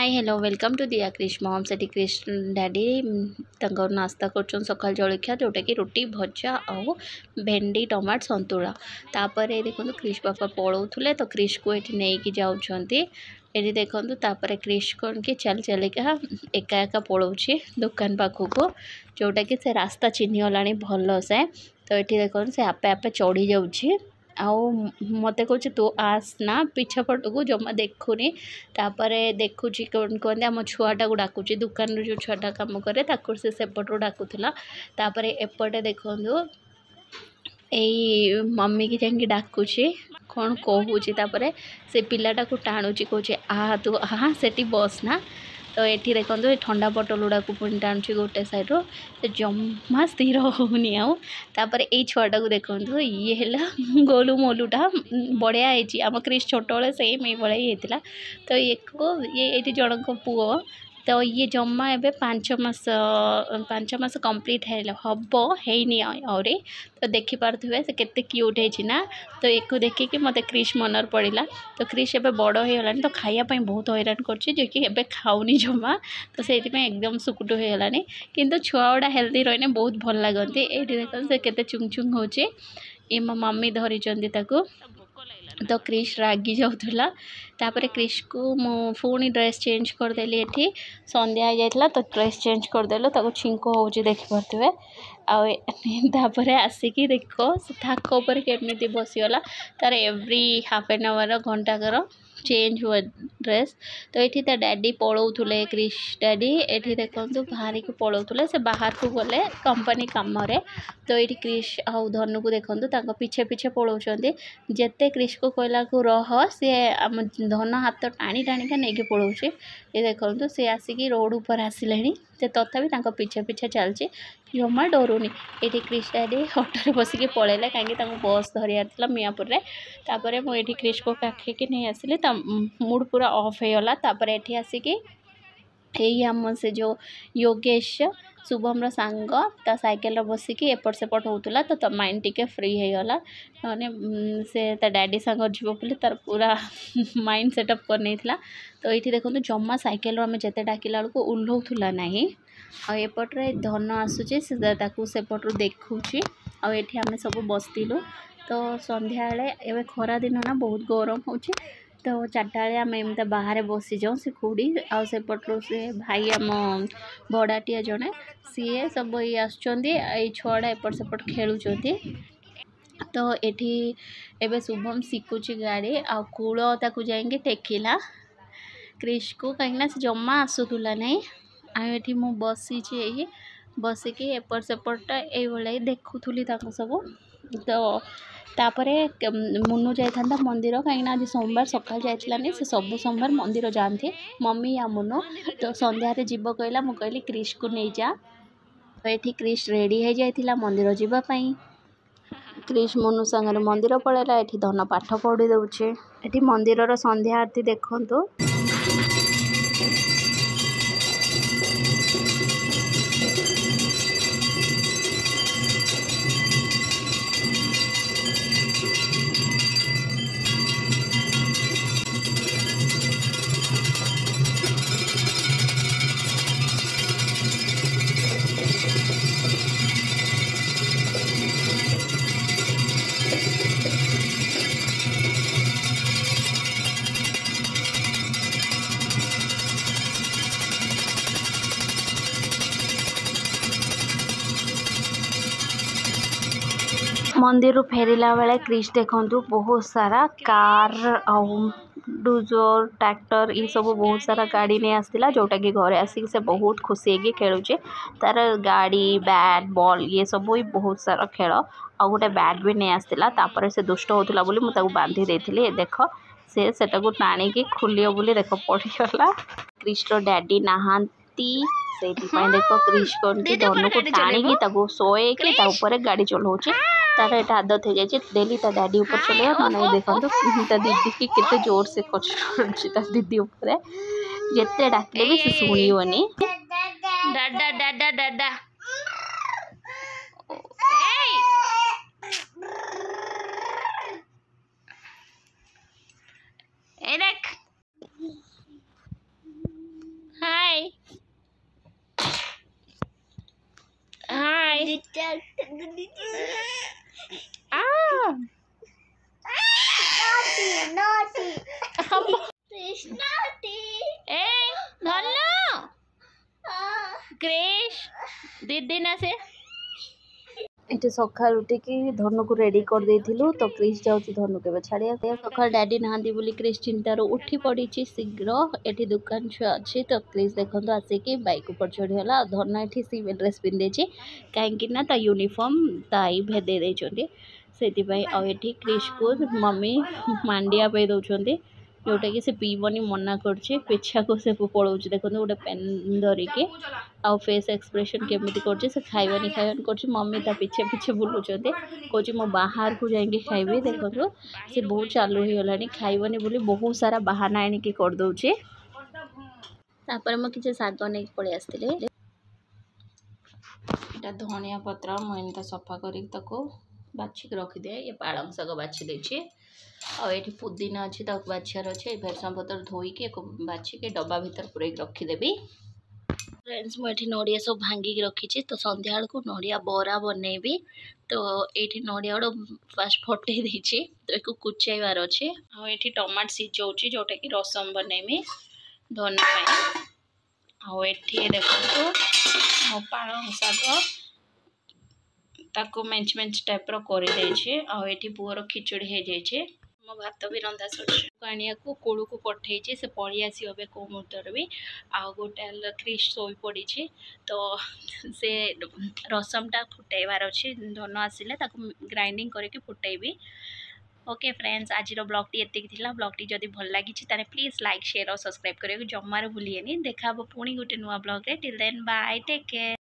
Hi hello welcome to दिया Krrish mom से Krrish daddy नास्ता कर सकाल जलखिया जोटा कि रोटी भजा आउ भेंडी टमाट संतुला तापर देखो क्रिश बापा पलाऊे तो क्रिश को ये नहीं जाऊँगी ये देखो तापर क्रिश कौन कि चल चलिका एका एका पलाऊे दुकान पाखक जोटा कि से रास्ता चिन्हीगला भल से तो ये देखो से आपे आपे चढ़ी जाऊँगी आउ मत कह तू आस ना पिछा पट को जमा देखुनी तापर देखुची कौन कहते आम छुआटा को डाकुची दुकान जो छुआटा कम करे से सेपटू डाकुला तापर एपटे देखु यही मम्मी की जाकि डाकुची कौन कहूँ से पिलाटा को टाणुची कहे आ तू आ से बस ना तो ये देखो ठंडा बोतल गुड़ा को पुणी टाणुची गोटे सैड्रु जमा स्थिर होनी आउे ये छुआटा को देखो ये है गोलू मोलूटा बढ़िया है आम क्रिश छोट बड़े सेम ये भाई होता तो ये को ये जन पुओ तो ये जमा ए 5 मास कंप्लीट हम है तो देखिपे से केते क्यूट है ना तो एक देखिकी मत क्रिश मनर पड़ा तो क्रिश एवं बड़ होगा तो खायापी बहुत हैरान कर खाऊनी जमा तो से एकदम सुकुटु होगा किंतु छुआ गुड़ा हेल्दी रही बहुत भल लगती ये देख से केते चुंग चुंग हो ये मो मम्मी धरी तो क्रिश रागी जाऊला तापर क्रिश को मु पुणी ड्रेस चेंज करदेली ये संध्या हो जाता तो ड्रेस चेंज करदेलु ताको छिंको हो देखिपे आपर आसिकी देख थाक उपर केमती बसीगला तार एव्री हाफ एन आवर घंटाकर चेंज हुआ ड्रेस तो ये ता डैडी पलाऊे क्रिश डैडी ये देखो बाहर को पलाऊे से बाहर को गले कंपनी कम तो ये क्रिश आउ धनु को देखो पिछे पिछे पलाऊँ जिते क्रिश को कहला को रह सी आम धन हाथ टाणी टाणिका नहीं पलाऊे ये देखो सी आसिकी रोड ऊपर आसिले से तथापि पिछे पिछे चलती जमा डरुनी ये क्रिश डैडी ऑटो बसिक पलैला कहीं बस धरियार मियापुर तापर मुझे क्रिश को काखिकी नहीं आसिली मूड पूरा ऑफ होगा तापर ये आसिकी यही आम से जो योगेश शुभम सांग ता साइकेल बसिकी एपट सेपट होता तो माइंड टिके फ्री होगला मैंने से डैडी सांग जीव बोले तार पूरा माइंड सेटअप कर नहीं तो ये देखो जमा साइकेल आम जिते डाकिला बेलू ओह्लाऊला ना आएपटे धन आसूचे सेपटू देखुची आठ आम सब बसलु तो संध्या एवं खरा दिन ना बहुत गरम हो तो 4टा बेले आम एमती बाहर बसी जाऊँ से खुड़ी आसेपटू से भाई आम भड़ाटिया जड़े सी सब ये आसुँच छुआड़ा एपट सेपट खेलुंट तो ये एवं शुभम शिखुची गाड़ी कूल ताकू जाइए टेकिला क्रिश को कहीं से जमा आसूला नहीं आठी मु बसी बसिकी एपट सेपट ये देखुली सब तो तापरे मुनु जाता मंदिर कहीं आज सोमवार सकाल जाइलानी से सब सोमवार मंदिर जाती मम्मी या मुनु तो संध्यारे जीव कहला मु कहली क्रिश को नहीं जा तो ये क्रिश रेडी हो जाता मंदिर जीवाई क्रिश मुनु सांगे मंदिर पलैला ये धन पाठ पढ़ी दौचे ये मंदिर संध्या आरती देखु मंदिर फेरला बेले क्रिश देखु बहुत सारा कार डुजर ट्रैक्टर ये सब बहुत सारा गाड़ी नहीं आसला जोटा कि घरे आसिक से बहुत खुशी है खेलुचे तार गाड़ी बैट बॉल ये सब ही बहुत सारा खेल आ गोटे बैट भी नहीं आसला तापर से दुष्ट होता बोली मुझे बांधी देती देख से टाणिकी खोल बोली देख पड़गला क्रिश डैडी नहांती से देख क्रिश धनु को टाणिकी शोएकी गाड़ी चलाऊे तार ये आदत हो जाए डेली ता डैडी ऊपर चलो ना देखो ता दीदी की केते जोर से कष्ट दीदी ऊपर जिते डाकले भी से शुणनी दादा दादा दादा ए देख ए धन्नो क्रिश दीदी ना से एटी सकाल उठिकी धनु को रेडी कर देथिलु तो क्रिश जाउची धनु के छाड़िया सकाल डैडी नहांदी बोली क्रिश चिंतार उठी पड़ी शीघ्र एटी दुकान छुआ अच्छी तो क्रिश देखो आसिकी बाइक ऊपर चढ़ीगला धनु एटी सिविल ड्रेस पिंधे कहीं ता यूनिफॉर्म ताई भेदे देछोंती सेति आ एटी क्रिश को मम्मी मांडिया पे दौरान जोटा कि से पीबनी मना करा को से पलाऊँ देखो गोटे पेन धरिकी आ फेस एक्सप्रेशन केमिति कर खाइबानी खाइबानी कर मम्मी ता पीछे पीछे बुलूँ कौच मो बाहर को जाइए खाइबी देखो से बहुत चालू हो गला खाइबानी बोली बहुत सारा बहाना आनिकी कर दौचे मुझे शाग नहीं पलि आसते धनिया पत्र मुझे सफा कर बाछिक रखिदे ये पालंग शाग बाछि देछि और ये पुदीना अच्छी बाछार अच्छे भेरसुंगा पत्र धोईकी बाछिके डब्बा भीतर पूरे रखीदेवी फ्रेंड्स मुझे नड़िया सब भांगिक रखी तो संध्या बेल को नड़िया बरा बनैबी तो ये नड़िया गुड़ा फास्ट फटे देछि तो एक कुचाइबार अच्छे आठी टमाट सिझाऊँगी जोटा कि रसम बनैमी धनु आठी देखो पालंग शाग ताको मेंच मेंच टाइप कर पुअर खिचड़ी हो जाए मो भात भी रंधा सर को कोलू को पठे से पलि आसी हे कौ मुहूर्त भी आउ गोटे क्रिश शोई पड़ी तो से रसमटा फुटाइबार अच्छे धनु आसिले ग्राइंडिंग करके फुटाइबी ओके फ्रेंड्स आज ब्लॉगटी एतिक ब्लॉगटी जदि भल लगी प्लीज लाइक शेयर और सब्सक्राइब करियो जमार भूलिएनि देखा पुणी गोटे नुआ ब्लॉग रे till then bye take care.